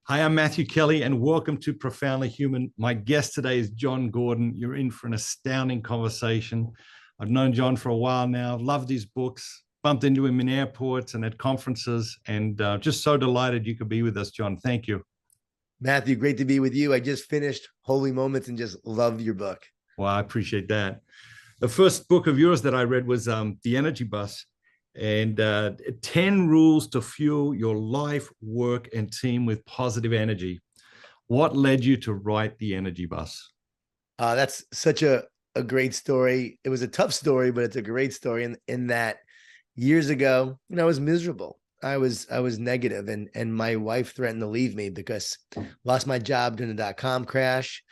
Hi, I'm Matthew Kelly, and welcome to Profoundly Human. My guest today is Jon Gordon. You're in for an astounding conversation. I've known Jon for a while now, loved his books, bumped into him in airports and at conferences, and just so delighted you could be with us, Jon. Thank you. Matthew, great to be with you. I just finished Holy Moments and just love your book. Well, I appreciate that. The first book of yours that I read was The Energy Bus, and 10 rules to fuel your life, work, and team with positive energy. What led you to write The Energy Bus? That's such a great story. It was a tough story, but it's a great story in that years ago, I was miserable. I was negative, and my wife threatened to leave me because I lost my job during the dot-com crash,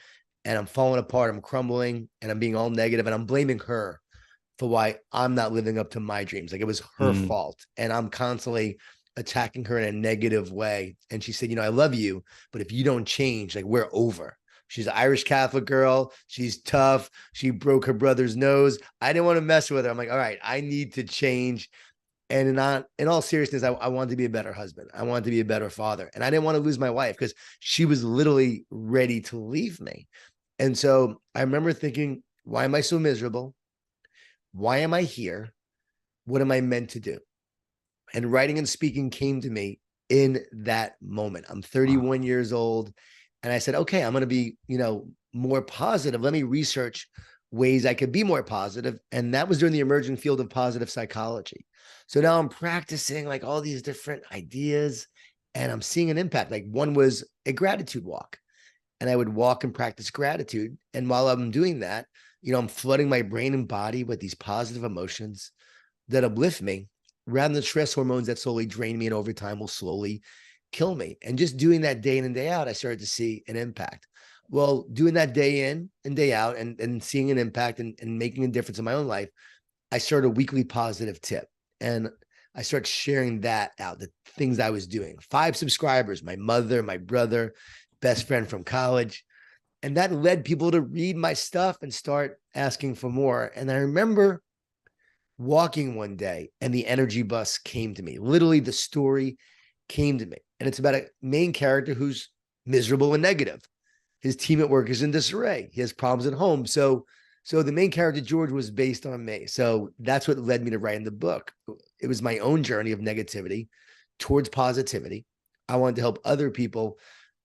and I'm falling apart, I'm crumbling, and I'm being all negative, and I'm blaming her for why I'm not living up to my dreams. Like it was her fault. And I'm constantly attacking her in a negative way. And she said, I love you, but if you don't change, like we're over. She's an Irish Catholic girl. She's tough. She broke her brother's nose. I didn't want to mess with her. I'm like, all right, I need to change. And in all seriousness, I wanted to be a better husband. I wanted to be a better father. And I didn't want to lose my wife because she was literally ready to leave me. And so I remember thinking, why am I so miserable? Why am I here? What am I meant to do? And writing and speaking came to me in that moment. I'm 31 years old. And I said, okay, I'm going to be, more positive. Let me research ways I could be more positive. And that was during the emerging field of positive psychology. So now I'm practicing like all these different ideas and I'm seeing an impact. Like one was a gratitude walk. And I would walk and practice gratitude. And while I'm doing that, I'm flooding my brain and body with these positive emotions that uplift me rather than stress hormones that slowly drain me and over time will slowly kill me. And just doing that day in and day out, I started to see an impact. Well, doing that day in and day out and seeing an impact and making a difference in my own life, I started a weekly positive tip. And I started sharing that out, the things I was doing. 5 subscribers, my mother, my brother, best friend from college. And that led people to read my stuff and start asking for more. And I remember walking one day and the energy bus came to me. Literally, the story came to me. And it's about a main character who's miserable and negative. His team at work is in disarray. He has problems at home. So the main character, George, was based on me. So that's what led me to writing the book. It was my own journey of negativity towards positivity. I wanted to help other people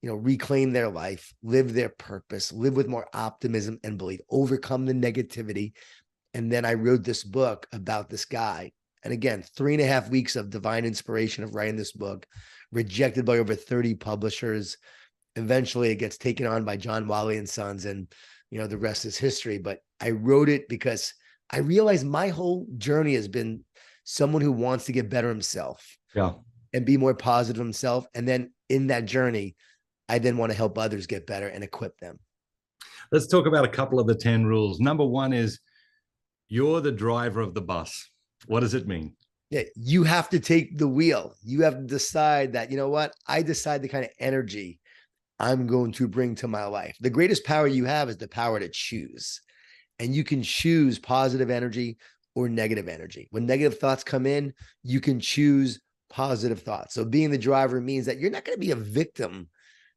reclaim their life, live their purpose, live with more optimism and belief, overcome the negativity. And then I wrote this book about this guy. And again, 3.5 weeks of divine inspiration of writing this book, rejected by over 30 publishers. Eventually it gets taken on by John Wiley and Sons, and the rest is history. But I wrote it because I realized my whole journey has been someone who wants to get better himself and be more positive himself. And then in that journey, I then want to help others get better and equip them. Let's talk about a couple of the 10 rules. Number one is you're the driver of the bus. What does it mean? Yeah, you have to take the wheel. You have to decide that, I decide the kind of energy I'm going to bring to my life. The greatest power you have is the power to choose. And you can choose positive energy or negative energy. When negative thoughts come in, you can choose positive thoughts. So being the driver means that you're not going to be a victim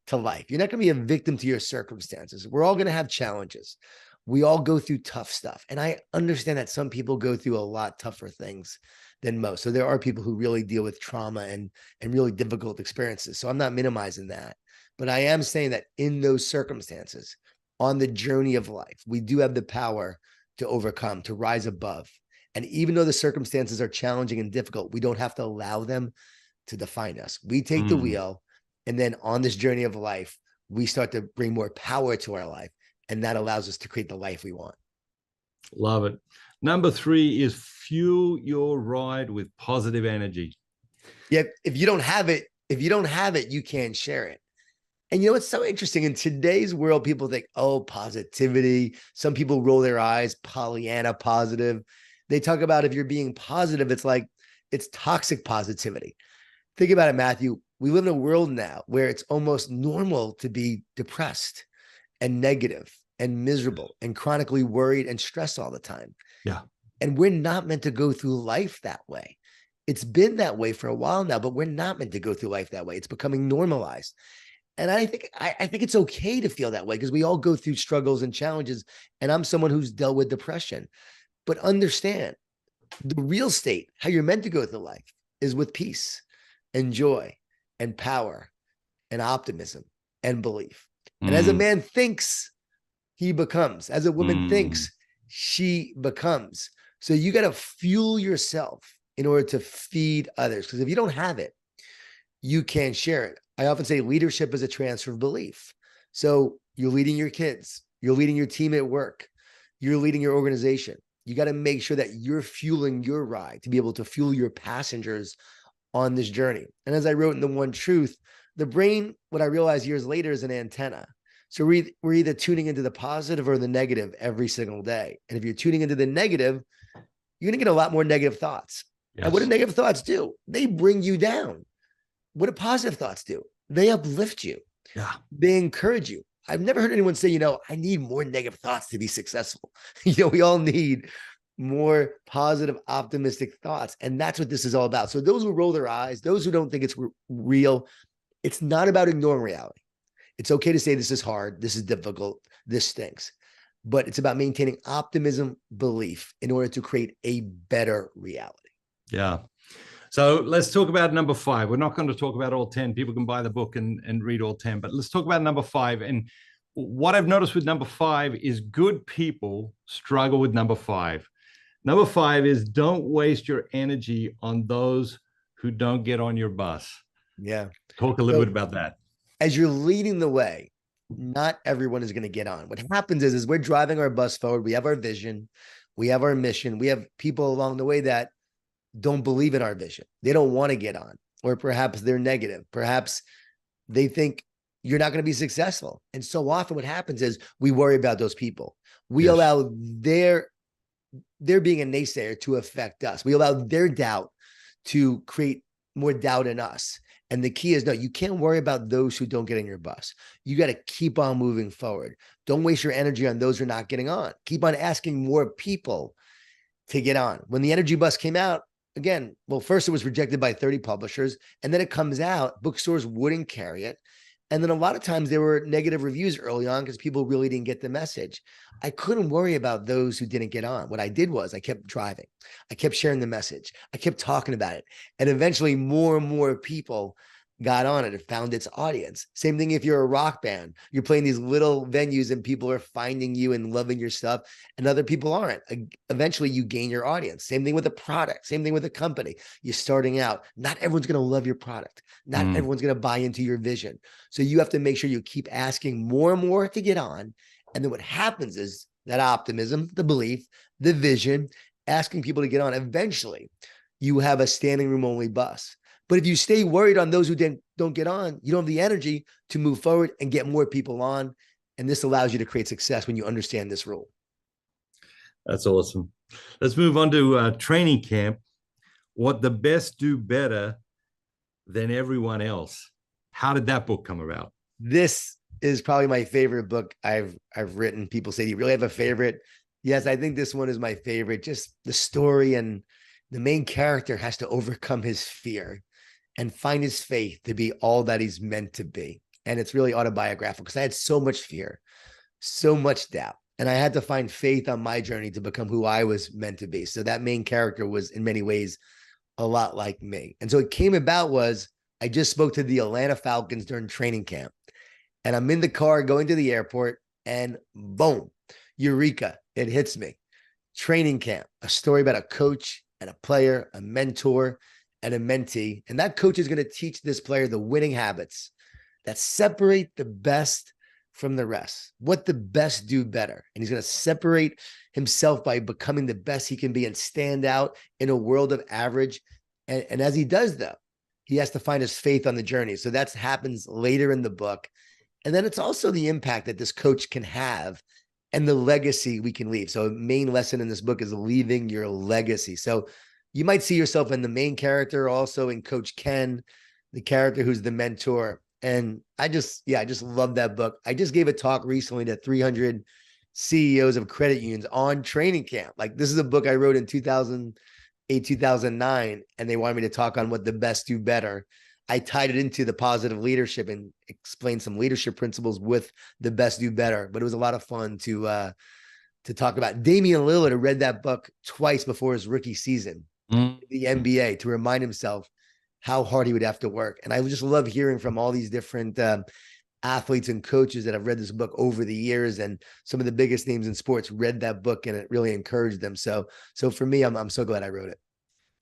to life. You're not going to be a victim to your circumstances. We're all going to have challenges. We all go through tough stuff. And I understand that some people go through a lot tougher things than most. So there are people who really deal with trauma and really difficult experiences. So I'm not minimizing that. But I am saying that in those circumstances, on the journey of life, we do have the power to overcome, to rise above. And even though the circumstances are challenging and difficult, we don't have to allow them to define us. We take the wheel. And then on this journey of life, we start to bring more power to our life. And that allows us to create the life we want. Love it. Number 3 is fuel your ride with positive energy. Yeah. If you don't have it, you can't share it. And it's so interesting. In today's world, people think, oh, positivity. Some people roll their eyes, Pollyanna positive. They talk about if you're being positive, it's like it's toxic positivity. Think about it, Matthew. We live in a world now where it's almost normal to be depressed and negative and miserable and chronically worried and stressed all the time. Yeah. And we're not meant to go through life that way. It's been that way for a while now, but we're not meant to go through life that way. It's becoming normalized. And I think it's okay to feel that way because we all go through struggles and challenges. And I'm someone who's dealt with depression, but understand the real state, how you're meant to go through life, is with peace and joy and power and optimism and belief. And as a Mm, man thinks, he becomes. As a woman mm, thinks, she becomes. So you got to fuel yourself in order to feed others. Because if you don't have it, you can't share it. I often say leadership is a transfer of belief. So you're leading your kids, you're leading your team at work, you're leading your organization. You got to make sure that you're fueling your ride to be able to fuel your passengers on this journey. And as I wrote in The One Truth, the brain, what I realized years later, is an antenna. So we're either tuning into the positive or the negative every single day. And if you're tuning into the negative, you're going to get a lot more negative thoughts. And what do yes. negative thoughts do? They bring you down. What do positive thoughts do? They uplift you. Yeah. They encourage you. I've never heard anyone say, I need more negative thoughts to be successful. We all need more positive, optimistic thoughts. And that's what this is all about. So those who roll their eyes, those who don't think it's real, it's not about ignoring reality. It's okay to say this is hard, this is difficult, this stinks. But it's about maintaining optimism, belief in order to create a better reality. Yeah. So let's talk about number 5. We're not going to talk about all 10. People can buy the book and read all 10, but let's talk about number 5. And what I've noticed with number 5 is good people struggle with number 5. Number 5 is don't waste your energy on those who don't get on your bus. Yeah. Talk a little So bit about that. as you're leading the way, not everyone is going to get on. What happens is we're driving our bus forward. We have our vision. We have our mission. We have people along the way that don't believe in our vision. They don't want to get on, or perhaps they're negative. Perhaps they think you're not going to be successful. And so often what happens is we worry about those people. We Yes. allow their being a naysayer to affect us. We allow their doubt to create more doubt in us. And the key is, no, you can't worry about those who don't get in your bus. You got to keep on moving forward. Don't waste your energy on those who are not getting on. Keep on asking more people to get on. When the energy bus came out, again, well, first it was rejected by 30 publishers, and then it comes out, bookstores wouldn't carry it. And then a lot of times there were negative reviews early on because people really didn't get the message. I couldn't worry about those who didn't get on. What I did was I kept driving. I kept sharing the message. I kept talking about it. And eventually more and more people got on it and found its audience. Same thing if you're a rock band, you're playing these little venues and people are finding you and loving your stuff and other people aren't. Eventually you gain your audience. Same thing with a product, same thing with a company. You're starting out. Not everyone's going to love your product. Not everyone's going to buy into your vision. So you have to make sure you keep asking more and more to get on. And then what happens is that optimism, the belief, the vision, asking people to get on, eventually you have a standing room only bus. But if you stay worried on those who don't get on, you don't have the energy to move forward and get more people on. And this allows you to create success when you understand this rule. That's awesome. Let's move on to training camp. What the best do better than everyone else. How did that book come about? This is probably my favorite book I've written. People say, do you really have a favorite? Yes, I think this one is my favorite. Just the story, and the main character has to overcome his fear and find his faith to be all that he's meant to be. And it's really autobiographical because I had so much fear, so much doubt. And I had to find faith on my journey to become who I was meant to be. So that main character was in many ways a lot like me. And so it came about was I just spoke to the Atlanta Falcons during training camp. And I'm in the car going to the airport and boom, eureka, it hits me. Training camp, a story about a coach and a player, a mentor, and a mentee. And that coach is going to teach this player the winning habits that separate the best from the rest, what the best do better. And he's going to separate himself by becoming the best he can be and stand out in a world of average. And as he does, though, he has to find his faith on the journey. So that happens later in the book. And then it's also the impact that this coach can have and the legacy we can leave. So a main lesson in this book is leaving your legacy. So you might see yourself in the main character, also in Coach Ken, the character who's the mentor. And I just love that book. I just gave a talk recently to 300 CEOs of credit unions on training camp. Like, this is a book I wrote in 2008, 2009, and they wanted me to talk on what the best do better. I tied it into the positive leadership and explained some leadership principles with the best do better. But it was a lot of fun to talk about. Damian Lillard read that book twice before his rookie season, the NBA, to remind himself how hard he would have to work. And I just love hearing from all these different athletes and coaches that have read this book over the years, and some of the biggest names in sports read that book, and it really encouraged them. So for me, I'm so glad I wrote it.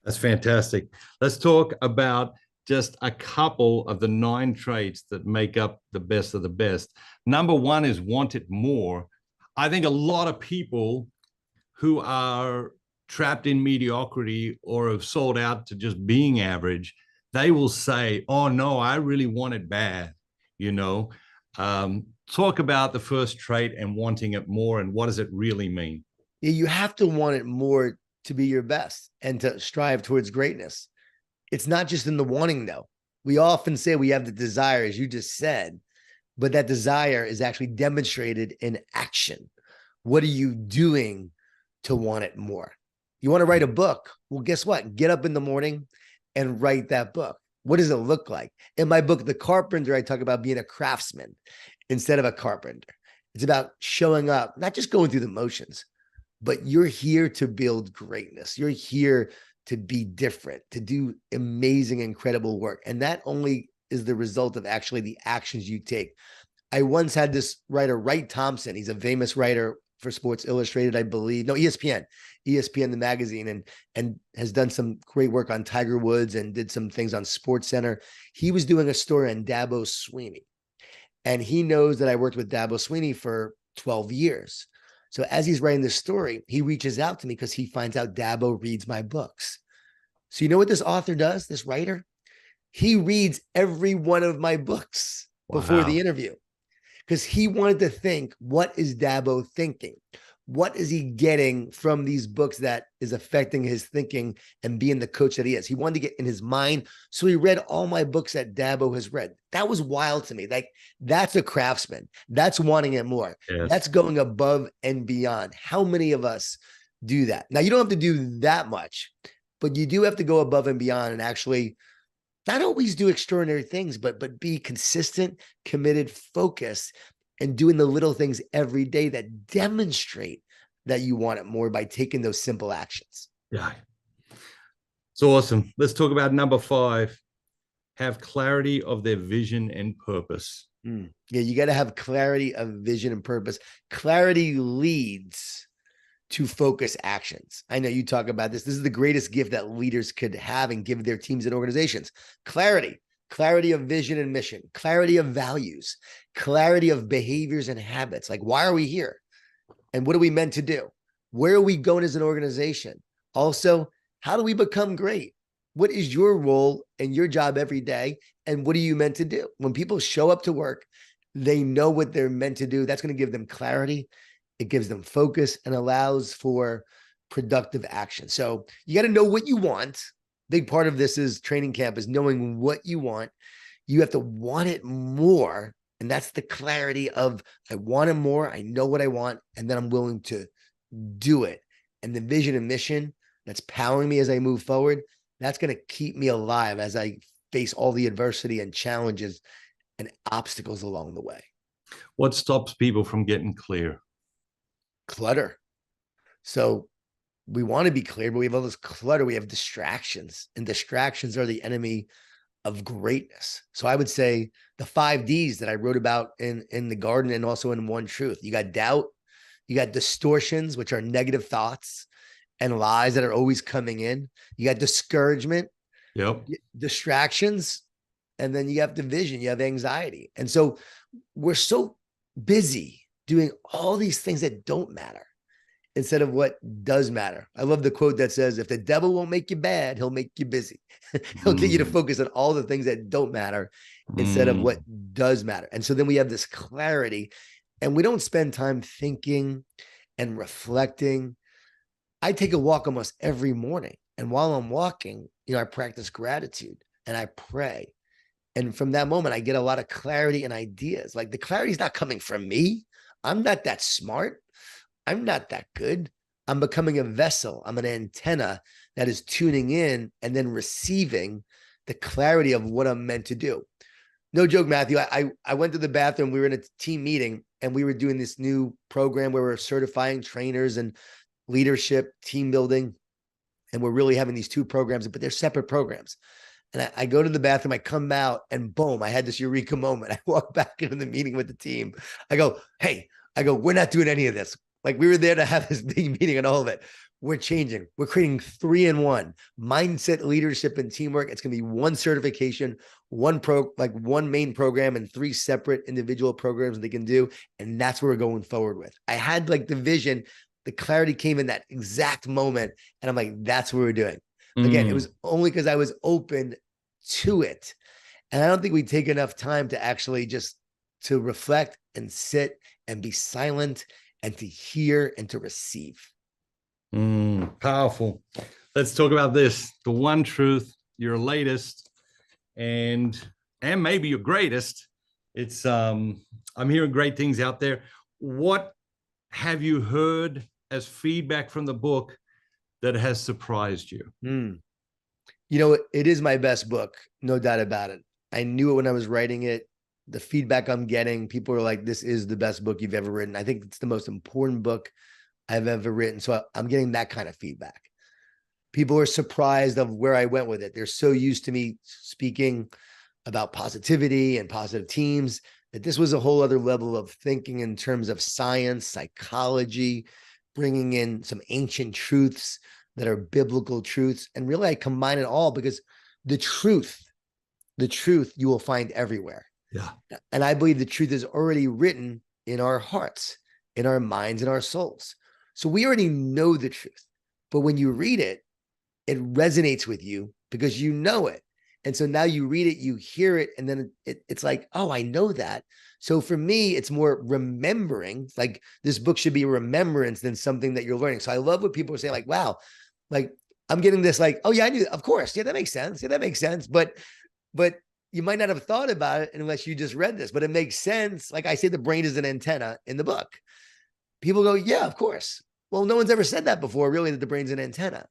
That's fantastic. Let's talk about just a couple of the 9 traits that make up the best of the best. Number 1 is want it more. I think a lot of people who are trapped in mediocrity or have sold out to just being average, they will say, oh no, I really want it bad. Talk about the first trait and wanting it more, and what does it really mean? You have to want it more to be your best and to strive towards greatness. It's not just in the wanting, though. We often say we have the desire, as you just said, but that desire is actually demonstrated in action. What are you doing to want it more? You want to write a book? Well, guess what? Get up in the morning and write that book. What does it look like? In my book, The Carpenter, I talk about being a craftsman instead of a carpenter. It's about showing up, not just going through the motions, but you're here to build greatness. You're here to be different, to do amazing, incredible work. And that only is the result of actually the actions you take. I once had this writer, Wright Thompson. He's a famous writer for Sports Illustrated, I believe. No, ESPN, the magazine, and has done some great work on Tiger Woods and did some things on Sports Center. He was doing a story on Dabo Swinney. And he knows that I worked with Dabo Swinney for 12 years. So as he's writing this story, he reaches out to me because he finds out Dabo reads my books. So you know what this author does, this writer? He reads every one of my books before the interview, because he wanted to think, what is Dabo thinking? What is he getting from these books that is affecting his thinking and being the coach that he is? He wanted to get in his mind. So he read all my books that Dabo has read. That was wild to me. Like, that's a craftsman. That's wanting it more. Yes. That's going above and beyond. How many of us do that? Now, you don't have to do that much, but you do have to go above and beyond and actually not always do extraordinary things, but be consistent, committed, focused, and doing the little things every day that demonstrate that you want it more by taking those simple actions. Yeah. It's awesome. Let's talk about number 5. Have clarity of their vision and purpose. Yeah, you got to have clarity of vision and purpose. Clarity leads to focus actions. I know you talk about this. This is the greatest gift that leaders could have and give their teams and organizations. Clarity of vision and mission, clarity of values, clarity of behaviors and habits. Like, why are we here? And what are we meant to do? Where are we going as an organization? Also, how do we become great? What is your role and your job every day? And what are you meant to do? When people show up to work, they know what they're meant to do. That's going to give them clarity. It gives them focus and allows for productive action. So you got to know what you want. Big part of this is training camp is knowing what you want. You have to want it more. And that's the clarity of, I want it more. I know what I want. And then I'm willing to do it. And the vision and mission that's powering me as I move forward, that's going to keep me alive as I face all the adversity and challenges and obstacles along the way. What stops people from getting clear? Clutter. So we want to be clear, but we have all this clutter. We have distractions, and distractions are the enemy of greatness. So I would say the 5 Ds that I wrote about in the garden and also in One Truth. You got doubt, you got distortions, which are negative thoughts and lies that are always coming in. You got discouragement, distractions, and then you have division, you have anxiety. And so we're so busy doing all these things that don't matter instead of what does matter. I love the quote that says, if the devil won't make you bad, he'll make you busy. He'll get you to focus on all the things that don't matter instead of what does matter. And so then we have this clarity, and we don't spend time thinking and reflecting. I take a walk almost every morning. And while I'm walking, I practice gratitude and I pray. And from that moment, I get a lot of clarity and ideas. Like, the clarity is not coming from me. I'm not that smart. I'm not that good. I'm becoming a vessel. I'm an antenna that is tuning in and then receiving the clarity of what I'm meant to do. No joke, Matthew. I went to the bathroom. We were in a team meeting and we were doing this new program where we're certifying trainers and leadership, team building. And we're really having these two programs, but they're separate programs. And I go to the bathroom, I come out, and boom, I had this eureka moment. I walk back into the meeting with the team. I go, hey, we're not doing any of this. Like, we were there to have this big meeting and all of it. We're changing. We're creating 3-in-1 mindset, leadership, and teamwork. It's going to be one certification, one main program, and 3 separate individual programs they can do. And that's what we're going forward with. I had like the vision, the clarity came in that exact moment. And I'm like, that's what we're doing. Again, it was only because I was open to it. And I don't think we take enough time to actually just to reflect and sit and be silent and to hear and to receive. Powerful. Let's talk about this. The one truth, your latest, and maybe your greatest. It's I'm hearing great things out there. What have you heard as feedback from the book that has surprised you? You know, it is my best book, no doubt about it. I knew it when I was writing it. The feedback I'm getting, people are like, this is the best book you've ever written. I think it's the most important book I've ever written. So I'm getting that kind of feedback. People are surprised of where I went with it. They're so used to me speaking about positivity and positive teams that this was a whole other level of thinking in terms of science, psychology, bringing in some ancient truths that are biblical truths. And really, I combine it all because the truth you will find everywhere. Yeah. And I believe the truth is already written in our hearts, in our minds, in our souls. So we already know the truth. But when you read it, it resonates with you because you know it. And so now you read it, you hear it, and then it's like, oh, I know that. So for me, it's more remembering, like this book should be a remembrance than something that you're learning. So I love what people are saying, like, wow, like I'm getting this, like, oh yeah, I knew, of course. Yeah, that makes sense. Yeah, that makes sense. But you might not have thought about it unless you just read this, but it makes sense. Like I say, the brain is an antenna in the book. People go, yeah, of course. Well, no one's ever said that before, really, that the brain's an antenna.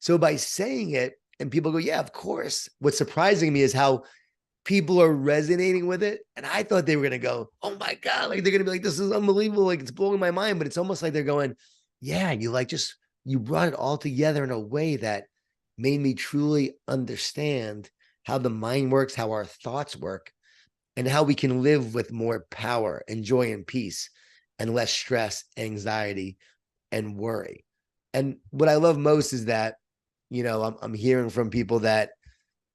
So by saying it, and people go, yeah, of course. What's surprising me is how people are resonating with it. And I thought they were going to go, oh my God, like they're going to be like, this is unbelievable. Like it's blowing my mind. But it's almost like they're going, yeah, you brought it all together in a way that made me truly understand how the mind works, how our thoughts work, and how we can live with more power and joy and peace and less stress, anxiety, and worry. And what I love most is that, you know, I'm hearing from people that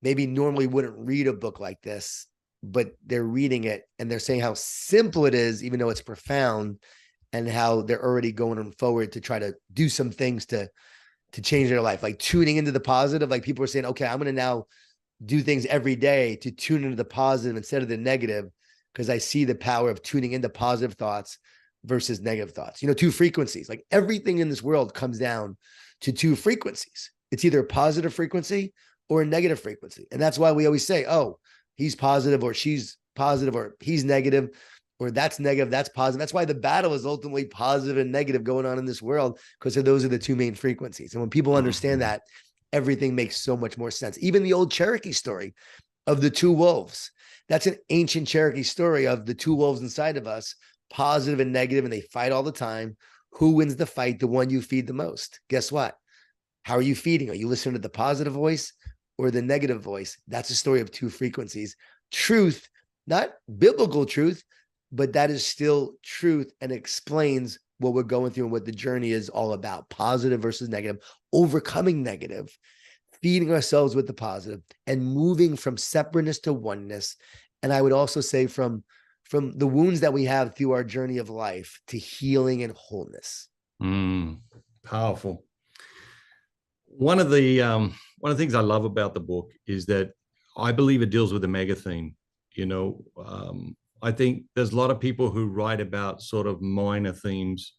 maybe normally wouldn't read a book like this, but they're reading it and they're saying how simple it is, even though it's profound, and how they're already going forward to try to do some things to change their life, like tuning into the positive. Like people are saying, okay, I'm going to now do things every day to tune into the positive instead of the negative, because I see the power of tuning into positive thoughts versus negative thoughts. You know, 2 frequencies, like everything in this world comes down to 2 frequencies. It's either a positive frequency or a negative frequency. And that's why we always say, oh, he's positive or she's positive or he's negative or that's negative, that's positive. That's why the battle is ultimately positive and negative going on in this world, because those are the 2 main frequencies. And when people understand that, everything makes so much more sense. Even the old Cherokee story of the 2 wolves, that's an ancient Cherokee story of the 2 wolves inside of us, positive and negative, and they fight all the time. Who wins the fight? The one you feed the most. Guess what? How are you feeding? Are you listening to the positive voice or the negative voice? That's a story of 2 frequencies. Truth, not biblical truth, but that is still truth and explains what we're going through and what the journey is all about. Positive versus negative, overcoming negative, feeding ourselves with the positive, and moving from separateness to oneness. And I would also say from the wounds that we have through our journey of life to healing and wholeness. Powerful. One of the things I love about the book is that I believe it deals with a mega theme. You know, I think there's a lot of people who write about sort of minor themes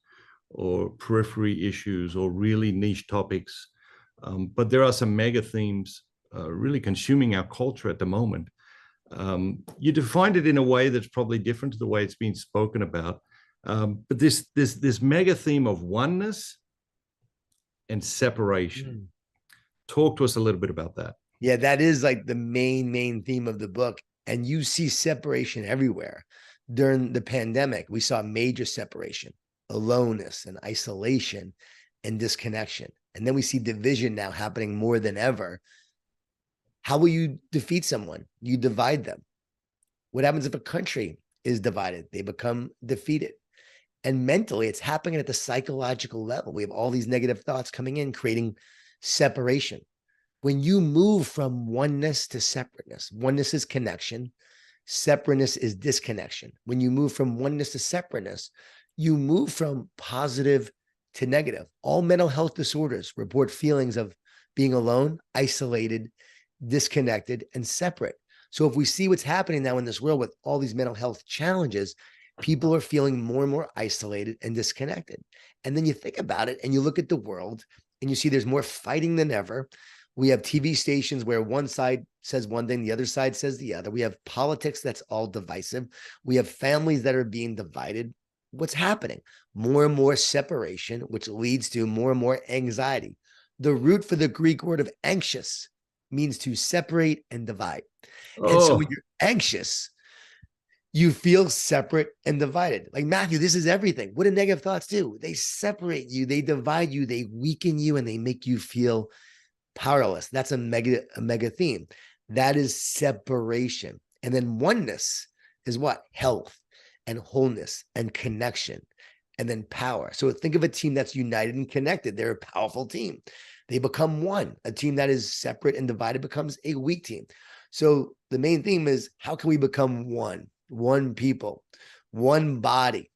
or periphery issues or really niche topics, but there are some mega themes really consuming our culture at the moment. You defined it in a way that's probably different to the way it's been spoken about, but this mega theme of oneness and separation. Talk to us a little bit about that. Yeah, that is like the main theme of the book. And you see separation everywhere. During the pandemic, we saw major separation, aloneness and isolation and disconnection. And then we see division now happening more than ever. How will you defeat someone? You divide them. What happens if a country is divided? They become defeated. And mentally, it's happening at the psychological level. We have all these negative thoughts coming in, creating separation. When you move from oneness to separateness, oneness is connection, separateness is disconnection. When you move from oneness to separateness, you move from positive to negative. All mental health disorders report feelings of being alone, isolated, disconnected, and separate. So if we see what's happening now in this world with all these mental health challenges, people are feeling more and more isolated and disconnected. And then you think about it and you look at the world and you see there's more fighting than ever. We have TV stations where one side says one thing, the other side says the other. We have politics that's all divisive. We have families that are being divided. What's happening? More and more separation, which leads to more and more anxiety. The root for the Greek word of anxious means to separate and divide. And so when you're anxious, you feel separate and divided. Like, Matthew, this is everything. What do negative thoughts do? They separate you, they divide you, they weaken you, and they make you feel powerless. That's a mega theme. That is separation. And then oneness is what? Health and wholeness and connection and then power. So think of a team that's united and connected. They're a powerful team. They become one. A team that is separate and divided becomes a weak team. So the main theme is, how can we become one? One people, one body,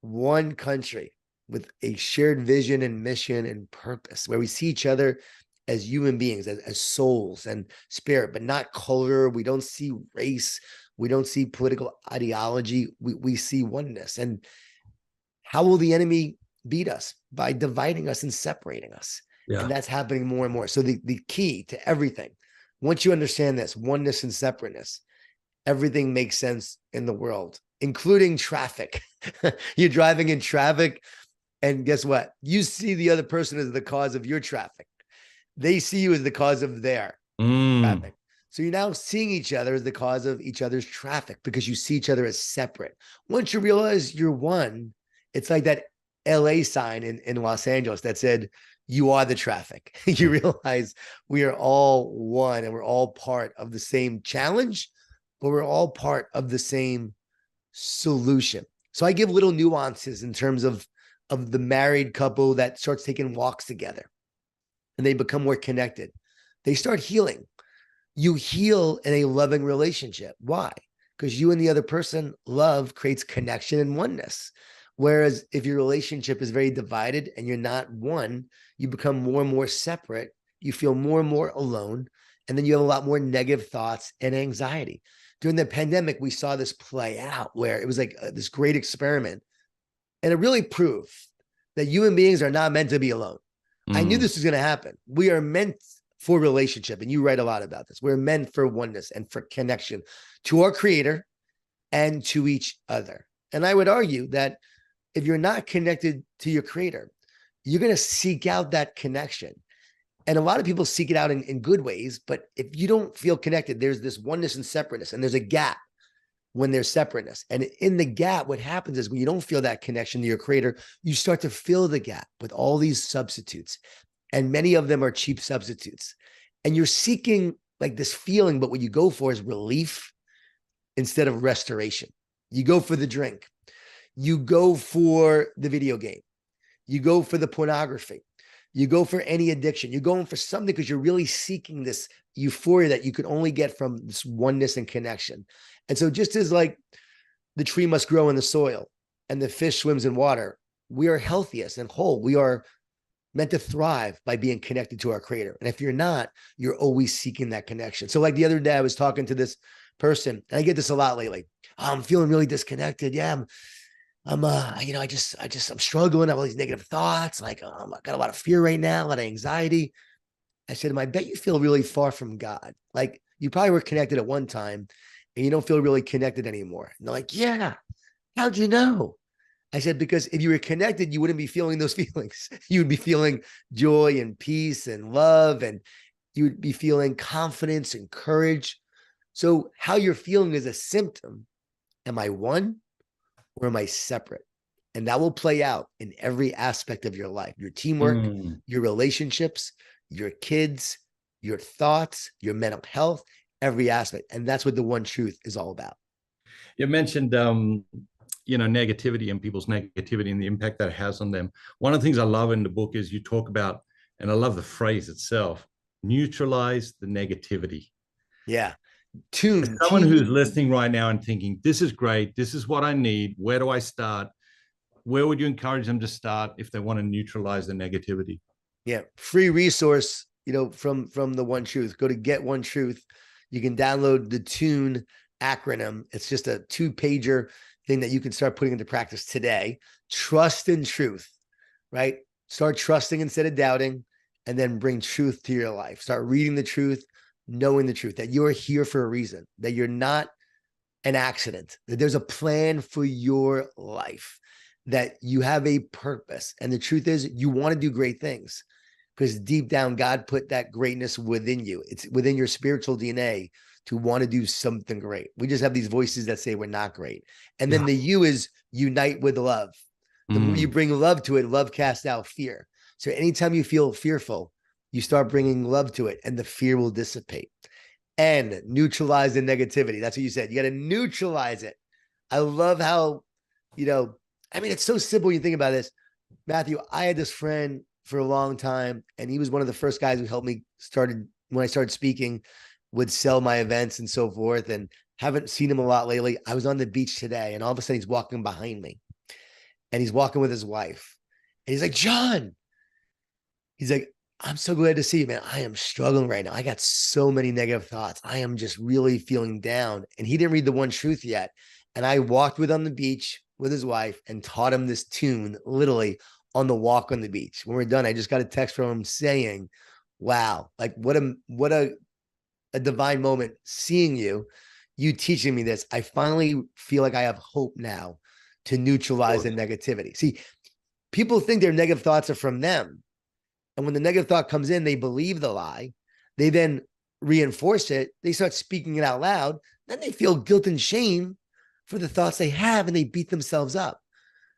one country with a shared vision and mission and purpose, where we see each other as human beings, as souls and spirit, but not color. We don't see race. We don't see political ideology. We see oneness. And how will the enemy beat us? By dividing us and separating us. Yeah. And that's happening more and more. So the key to everything, once you understand this, oneness and separateness, everything makes sense in the world, including traffic. You're driving in traffic, and guess what? You see the other person as the cause of your traffic. They see you as the cause of their traffic. So you're now seeing each other as the cause of each other's traffic, because you see each other as separate. Once you realize you're one, it's like that LA sign in Los Angeles that said, "You are the traffic." You realize we are all one and we're all part of the same challenge, but we're all part of the same solution. So I give little nuances in terms of the married couple that starts taking walks together and they become more connected. They start healing. You heal in a loving relationship. Why? Because you and the other person, love creates connection and oneness. Whereas if your relationship is very divided and you're not one, you become more and more separate. You feel more and more alone. And then you have a lot more negative thoughts and anxiety. During the pandemic, we saw this play out where it was like this great experiment. And it really proved that human beings are not meant to be alone. I knew this was going to happen. We are meant for relationship. And you write a lot about this. We're meant for oneness and for connection to our creator and to each other. And I would argue that if you're not connected to your creator, you're going to seek out that connection. And a lot of people seek it out in good ways. But if you don't feel connected, there's this oneness and separateness, and there's a gap when there's separateness. And in the gap, what happens is when you don't feel that connection to your creator, you start to fill the gap with all these substitutes. And many of them are cheap substitutes. And you're seeking like this feeling, but what you go for is relief instead of restoration. You go for the drink. You go for the video game. You go for the pornography. You go for any addiction. You're going for something because you're really seeking this euphoria that you could only get from this oneness and connection. And so just as like the tree must grow in the soil and the fish swims in water, we are healthiest and whole. We are meant to thrive by being connected to our creator. And if you're not, you're always seeking that connection. So like the other day, I was talking to this person, and I get this a lot lately. Oh, I'm feeling really disconnected. Yeah, I'm struggling. I have all these negative thoughts. Like, I got a lot of fear right now, a lot of anxiety. I said to him, I bet you feel really far from God. Like you probably were connected at one time and you don't feel really connected anymore. And they're like, yeah, how'd you know? I said, because if you were connected, you wouldn't be feeling those feelings. You would be feeling joy and peace and love, and you would be feeling confidence and courage. So how you're feeling is a symptom. Am I one or am I separate? And that will play out in every aspect of your life, your teamwork, your relationships, your kids, your thoughts, your mental health, every aspect. And that's what the one truth is all about. You mentioned, negativity and people's negativity and the impact that it has on them. One of the things I love in the book is you talk about, and I love the phrase itself, neutralize the negativity. Yeah. Tune. Someone who's listening right now and thinking, this is great. This is what I need. Where do I start? Where would you encourage them to start if they want to neutralize the negativity? Yeah. Free resource, from the One Truth. Go to Get One Truth. You can download the Tune acronym. It's just a 2-pager thing that you can start putting into practice today. Trust in truth, right? Start trusting instead of doubting, and then bring truth to your life. Start reading the truth, knowing the truth, that you're here for a reason, that you're not an accident, that there's a plan for your life, that you have a purpose. And the truth is, you want to do great things because deep down, God put that greatness within you. It's within your spiritual DNA to want to do something great. We just have these voices that say we're not great. And then the you is unite with love. The more you bring love to it, love casts out fear. So anytime you feel fearful, you start bringing love to it and the fear will dissipate. And neutralize the negativity. That's what you said. You got to neutralize it. I love how, it's so simple when you think about this. Matthew, I had this friend for a long time, and he was one of the first guys who helped me when I started speaking, would sell my events and so forth, and haven't seen him a lot lately. I was on the beach today, and all of a sudden he's walking behind me, and he's walking with his wife. And he's like, John, he's like, I'm so glad to see you, man. I am struggling right now. I got so many negative thoughts. I am just really feeling down. And he didn't read the One Truth yet. And I walked with him on the beach with his wife and taught him this tune literally on the walk on the beach. When we're done, I just got a text from him saying, wow, like what a divine moment seeing you teaching me this. I finally feel like I have hope now to neutralize the negativity. See, people think their negative thoughts are from them. And when the negative thought comes in, they believe the lie. They then reinforce it. They start speaking it out loud. Then they feel guilt and shame for the thoughts they have, and they beat themselves up.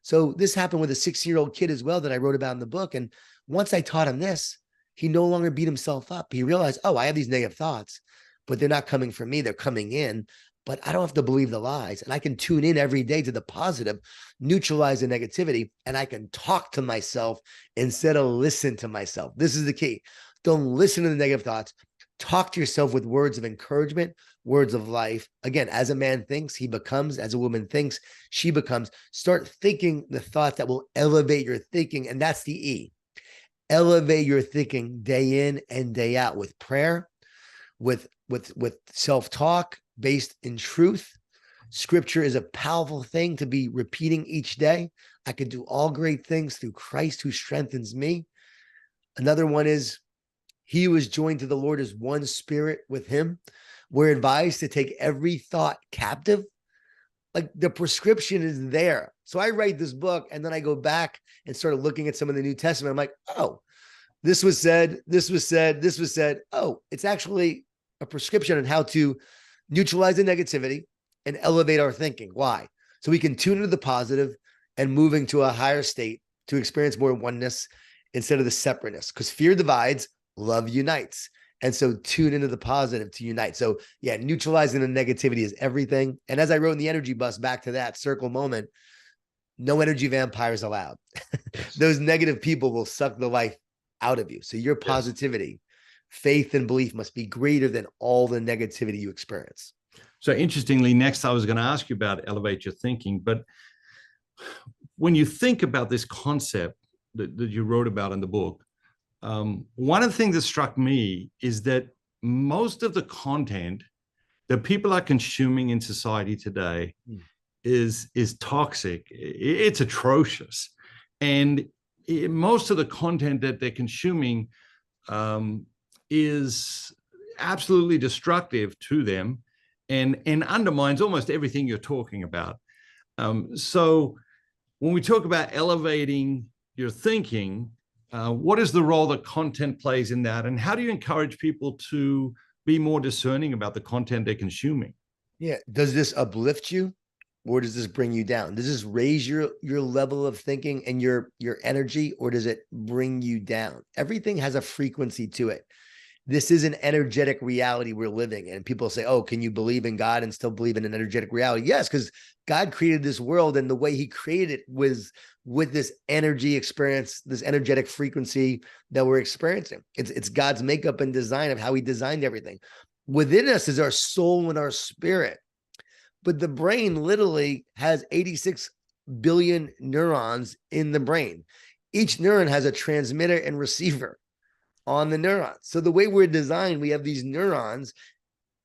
So this happened with a 6-year-old kid as well that I wrote about in the book. And once I taught him this, he no longer beat himself up. He realized, oh, I have these negative thoughts, but they're not coming from me. They're coming in. But I don't have to believe the lies. And I can tune in every day to the positive, neutralize the negativity, and I can talk to myself instead of listen to myself. This is the key. Don't listen to the negative thoughts. Talk to yourself with words of encouragement, words of life. Again, as a man thinks, he becomes. As a woman thinks, she becomes. Start thinking the thoughts that will elevate your thinking. And that's the E. Elevate your thinking day in and day out with prayer, with self-talk, based in truth. Scripture is a powerful thing to be repeating each day. I can do all great things through Christ who strengthens me. Another one is, he who is joined to the Lord is one spirit with him. We're advised to take every thought captive. Like the prescription is there. So I write this book and then I go back and start looking at some of the New Testament. I'm like, oh, this was said, this was said, this was said. Oh, it's actually a prescription on how to neutralize the negativity and elevate our thinking. Why? So we can tune into the positive and moving to a higher state to experience more oneness instead of the separateness, because fear divides, love unites. And so tune into the positive to unite. So yeah, neutralizing the negativity is everything. And as I wrote in the energy bus, back to that circle moment, no energy vampires allowed. Those negative people will suck the life out of you. So your positivity, faith and belief must be greater than all the negativity you experience. So interestingly, next I was going to ask you about elevate your thinking, but when you think about this concept that you wrote about in the book, one of the things that struck me is that most of the content that people are consuming in society today is toxic. It's atrocious. And most of the content that they're consuming is absolutely destructive to them and undermines almost everything you're talking about. So when we talk about elevating your thinking, What is the role that content plays in that? And how do you encourage people to be more discerning about the content they're consuming? Yeah. Does this uplift you or does this bring you down? Does this raise your level of thinking and your energy, or does it bring you down? Everything has a frequency to it. This is an energetic reality we're living in. People say, oh, can you believe in God and still believe in an energetic reality? Yes, because God created this world, and the way he created it was with this energy experience, this energetic frequency that we're experiencing. It's God's makeup and design of how he designed everything. Within us is our soul and our spirit. But the brain literally has 86 billion neurons in the brain. Each neuron has a transmitter and receiver on the neurons. So the way we're designed, we have these neurons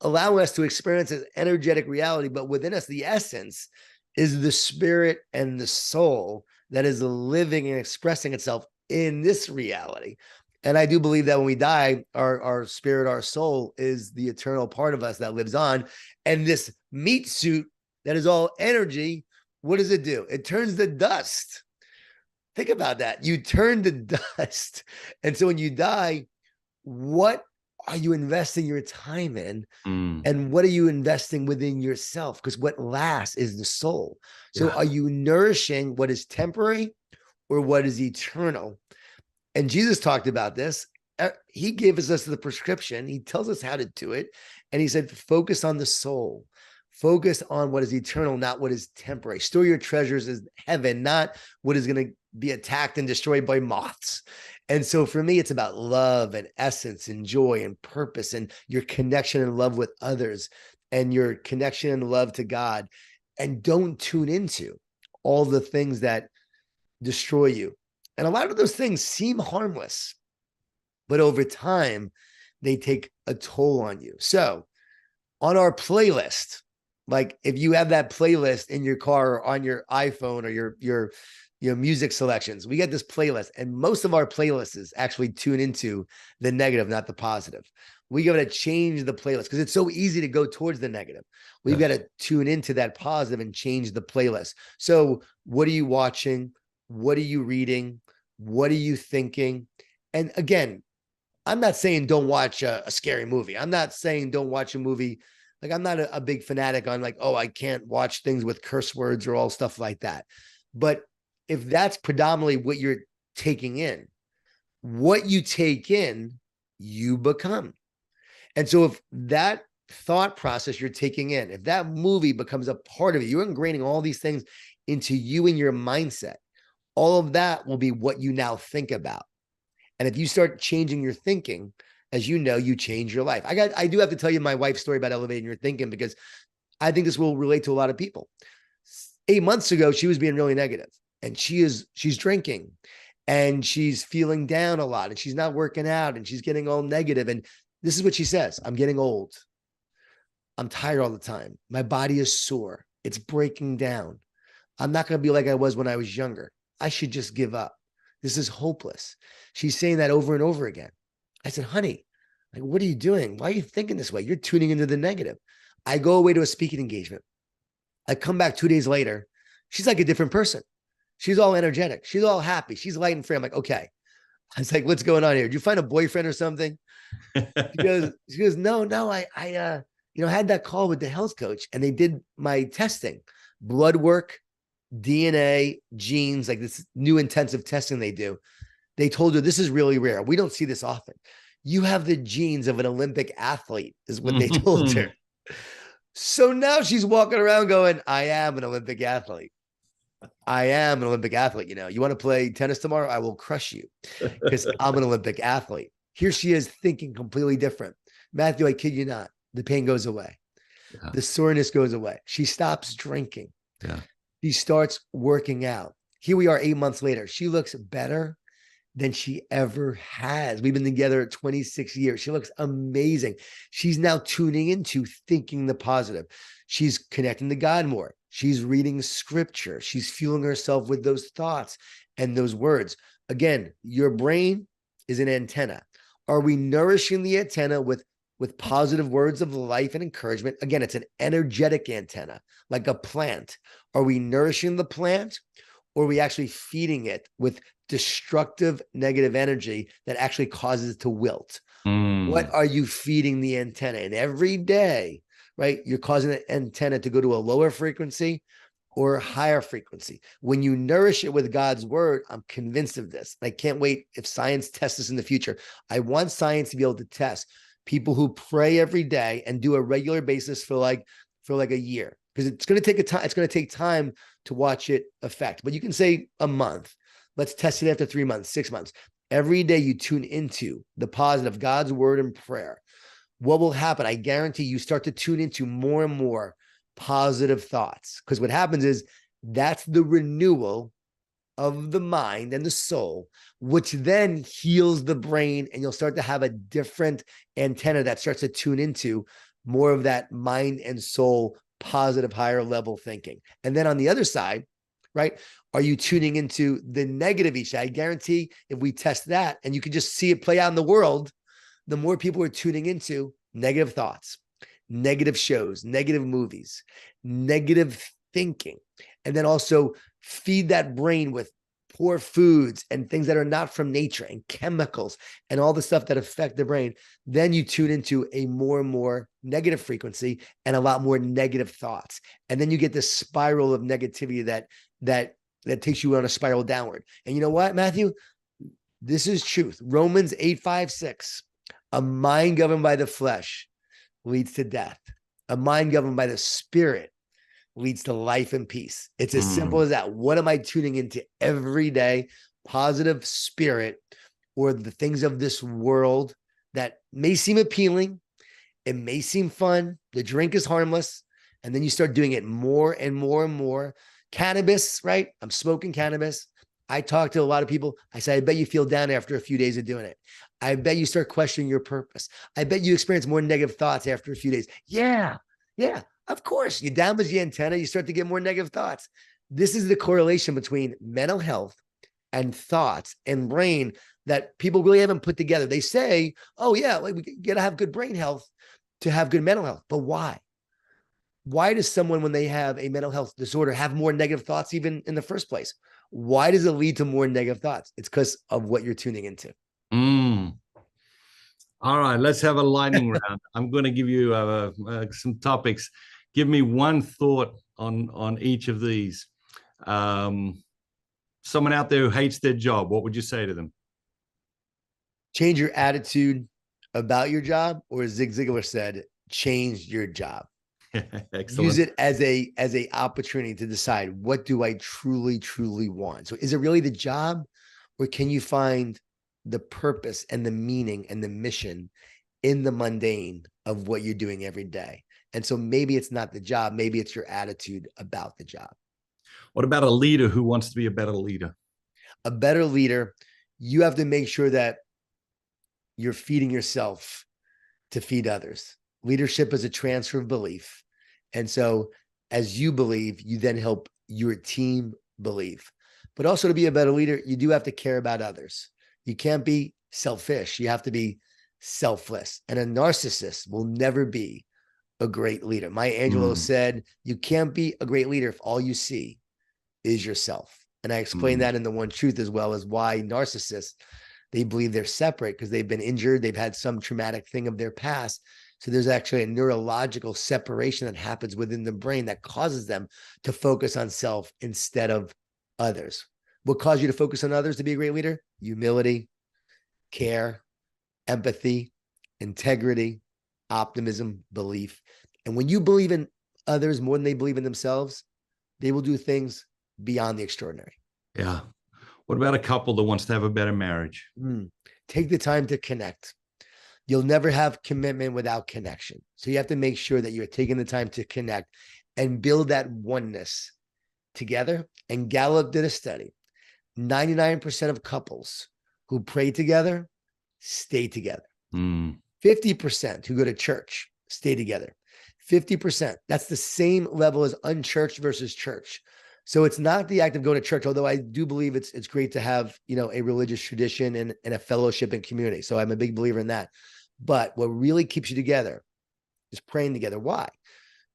allow us to experience an energetic reality, but within us, the essence is the spirit and the soul that is living and expressing itself in this reality. And I do believe that when we die, our spirit, our soul is the eternal part of us that lives on. And this meat suit that is all energy, what does it do? It turns to dust. Think about that. You turn to dust. And so when you die, what are you investing your time in? And what are you investing within yourself? Because what lasts is the soul. So are you nourishing what is temporary or what is eternal? And Jesus talked about this. He gave us the prescription. He tells us how to do it. And he said, focus on the soul. Focus on what is eternal, not what is temporary. Store your treasures in heaven, not what is going to be attacked and destroyed by moths. And so for me, it's about love and essence and joy and purpose and your connection and love with others and your connection and love to God. And don't tune into all the things that destroy you. And a lot of those things seem harmless, but over time, they take a toll on you. So on our playlist, like if you have that playlist in your car or on your iPhone or your music selections, we get this playlist, and most of our playlists actually tune into the negative, not the positive. We got to change the playlist because it's so easy to go towards the negative. We've got to tune into that positive and change the playlist. So what are you watching? What are you reading? What are you thinking? And again, I'm not saying don't watch a scary movie. I'm not saying don't watch a movie. Like I'm not a big fanatic on like, oh, I can't watch things with curse words or all stuff like that. But if that's predominantly what you're taking in, what you take in, you become. And so if that thought process you're taking in, if that movie becomes a part of it, you're ingraining all these things into you and your mindset, all of that will be what you now think about. And if you start changing your thinking, as you know, you change your life. I do have to tell you my wife's story about elevating your thinking, because I think this will relate to a lot of people. 8 months ago, she was being really negative, and she's drinking and she's feeling down a lot and she's not working out and she's getting all negative. And this is what she says: I'm getting old. I'm tired all the time. My body is sore. It's breaking down. I'm not going to be like I was when I was younger. I should just give up. This is hopeless. She's saying that over and over again. I said, honey, like, what are you doing? Why are you thinking this way? You're tuning into the negative. I go away to a speaking engagement. I come back 2 days later. She's like a different person. She's all energetic. She's all happy. She's light and free. I'm like, okay. I was like, what's going on here? Did you find a boyfriend or something? She goes, no, I had that call with the health coach and they did my testing, blood work, DNA, genes, like this new intensive testing they do. They told her this is really rare. We don't see this often. You have the genes of an Olympic athlete, is what they told her. So now she's walking around going, I am an Olympic athlete. I am an Olympic athlete. You want to play tennis tomorrow? I will crush you because I'm an Olympic athlete. Here she is thinking completely different. Matthew, I kid you not. The pain goes away. Yeah. The soreness goes away. She stops drinking. Yeah. She starts working out. Here we are 8 months later. She looks better than she ever has. We've been together 26 years. She looks amazing. She's now tuning into thinking the positive. She's connecting to God more. She's reading scripture. She's fueling herself with those thoughts and those words. Again, your brain is an antenna. Are we nourishing the antenna with positive words of life and encouragement? Again, it's an energetic antenna, like a plant. Are we nourishing the plant, or are we actually feeding it with destructive negative energy that actually causes it to wilt? What are you feeding the antenna? And every day, right, you're causing the antenna to go to a lower frequency or higher frequency. When you nourish it with God's word, I'm convinced of this. I can't wait if science tests this in the future. I want science to be able to test people who pray every day and do a regular basis for like a year, because it's going to take it's going to take time to watch it affect. But you can say a month. Let's test it after 3 months, 6 months. Every day you tune into the positive, God's word and prayer. What will happen? I guarantee you start to tune into more and more positive thoughts. Because what happens is that's the renewal of the mind and the soul, which then heals the brain, and you'll start to have a different antenna that starts to tune into more of that mind and soul, positive, higher level thinking. And then on the other side, right, are you tuning into the negative each day? I guarantee if we test that, and you can just see it play out in the world, the more people are tuning into negative thoughts, negative shows, negative movies, negative thinking, and then also feed that brain with poor foods and things that are not from nature and chemicals and all the stuff that affect the brain, then you tune into a more and more negative frequency and a lot more negative thoughts. And then you get this spiral of negativity that takes you on a spiral downward. And you know what, Matthew? This is truth. Romans 8:5-6. A mind governed by the flesh leads to death. A mind governed by the spirit leads to life and peace. It's as simple as that. What am I tuning into every day? Positive spirit, or the things of this world that may seem appealing. It may seem fun. The drink is harmless. And then you start doing it more and more and more. Cannabis, right? I'm smoking cannabis. I talk to a lot of people. I say, I bet you feel down after a few days of doing it. I bet you start questioning your purpose. I bet you experience more negative thoughts after a few days. Yeah, of course. You damage the antenna, you start to get more negative thoughts. This is the correlation between mental health and thoughts and brain that people really haven't put together. They say, oh yeah, like we got to have good brain health to have good mental health. But why? Why does someone, when they have a mental health disorder, have more negative thoughts even in the first place? Why does it lead to more negative thoughts? It's because of what you're tuning into. All right, let's have a lightning round. I'm going to give you some topics. Give me one thought on each of these. Someone out there who hates their job, what would you say to them? Change your attitude about your job, or as Zig Ziglar said, change your job. Excellent. Use it as a opportunity to decide, what do I truly, truly want? So is it really the job, or can you find the purpose and the meaning and the mission in the mundane of what you're doing every day? And so maybe it's not the job, maybe it's your attitude about the job. What about a leader who wants to be a better leader? A better leader, you have to make sure that you're feeding yourself to feed others. Leadership is a transfer of belief. And so as you believe, you then help your team believe. But also, to be a better leader, you do have to care about others. You can't be selfish. You have to be selfless. And a narcissist will never be a great leader. Maya Angelou said, you can't be a great leader if all you see is yourself. And I explained that in The One Truth, as well as why narcissists, they believe they're separate because they've been injured. They've had some traumatic thing of their past. So there's actually a neurological separation that happens within the brain that causes them to focus on self instead of others. What causes you to focus on others to be a great leader? Humility, care, empathy, integrity, optimism, belief. And when you believe in others more than they believe in themselves, they will do things beyond the extraordinary. Yeah. What about a couple that wants to have a better marriage? Take the time to connect. You'll never have commitment without connection. So you have to make sure that you're taking the time to connect and build that oneness together. And Gallup did a study. 99% of couples who pray together stay together. 50% who go to church stay together. 50%. That's the same level as unchurched versus church. So it's not the act of going to church, although I do believe it's great to have, a religious tradition and a fellowship and community. So I'm a big believer in that. But what really keeps you together is praying together. Why?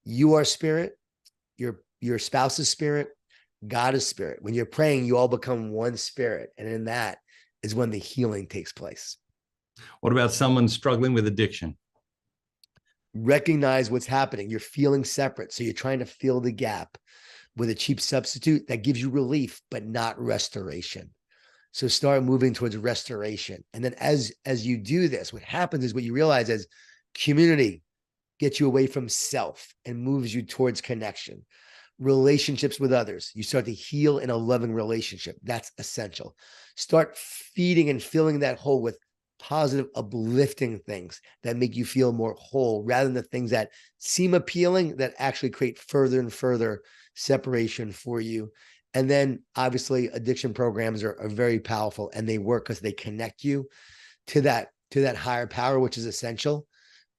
You are spirit, your spouse's spirit, God is spirit. When you're praying, you all become one spirit. And in that is when the healing takes place. What about someone struggling with addiction? Recognize what's happening. You're feeling separate. So you're trying to fill the gap with a cheap substitute that gives you relief, but not restoration. So start moving towards restoration. And then as you do this, what happens is what you realize is community gets you away from self and moves you towards connection. Relationships with others, you start to heal in a loving relationship. That's essential. Start feeding and filling that hole with positive, uplifting things that make you feel more whole, rather than the things that seem appealing that actually create further and further separation for you. And then obviously addiction programs are very powerful, and they work because they connect you to that higher power, which is essential.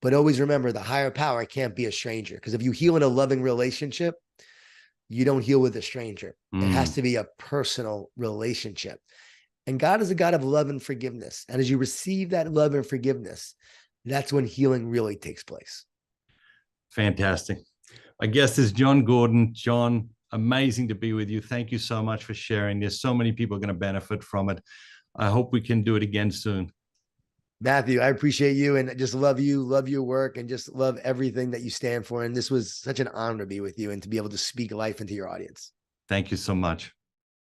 But always remember, the higher power can't be a stranger, because if you heal in a loving relationship, you don't heal with a stranger. It has to be a personal relationship. And God is a God of love and forgiveness. And as you receive that love and forgiveness, that's when healing really takes place. Fantastic. My guest is Jon Gordon. Jon, amazing to be with you. Thank you so much for sharing this. So many people are going to benefit from it. I hope we can do it again soon. Matthew, I appreciate you and just love you, love your work, and just love everything that you stand for. And this was such an honor to be with you and to be able to speak life into your audience. Thank you so much.